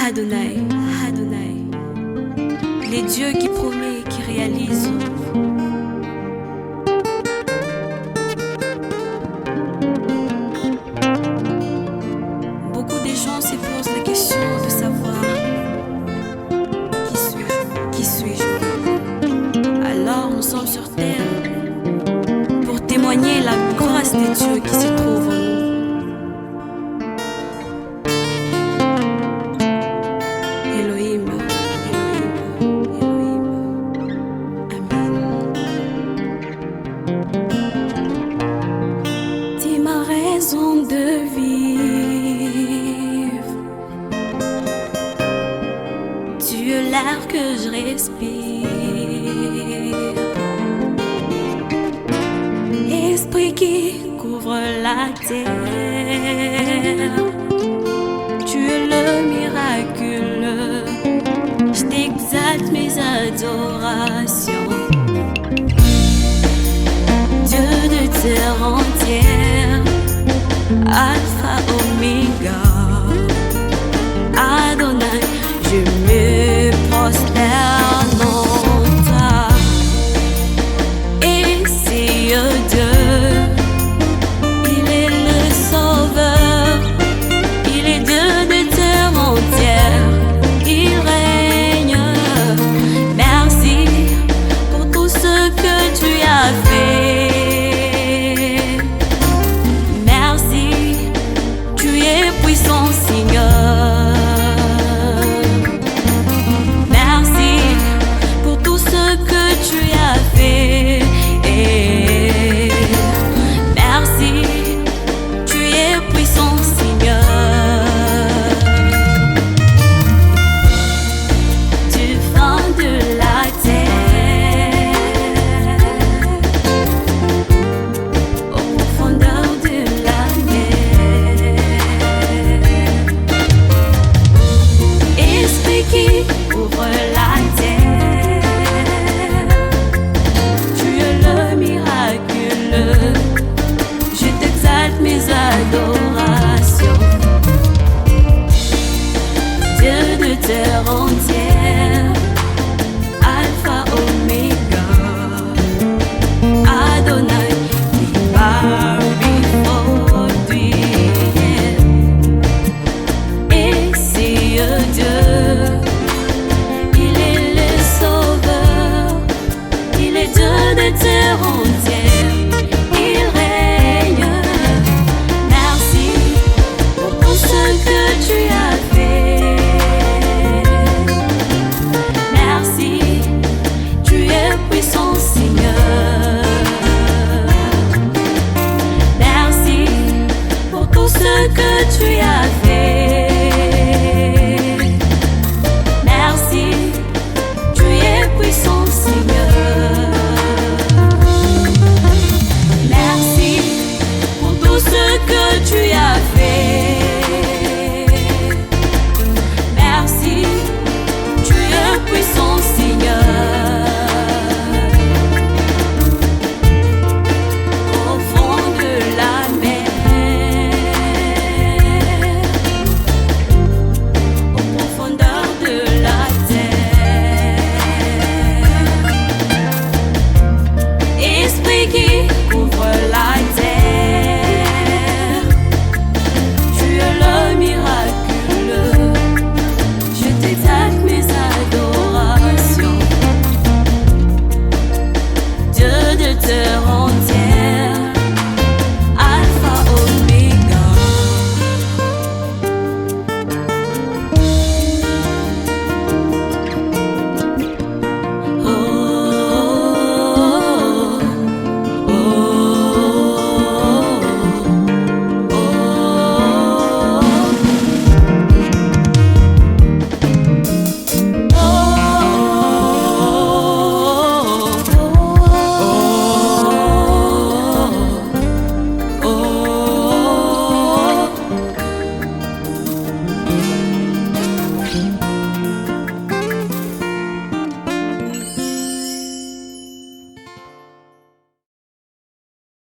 Adonai, Adonai, les dieux qui promettent et qui réalisent. Beaucoup de gens se posent la question de savoir qui suis-je. Alors nous sommes sur terre pour témoigner la grâce de Dieu qui se trouve en nous. De vivre, tu es l'air que je respire, esprit qui couvre la terre, tu es le miracle, je t'exalte mes adorations, Dieu de terre entière, Alpha Omega.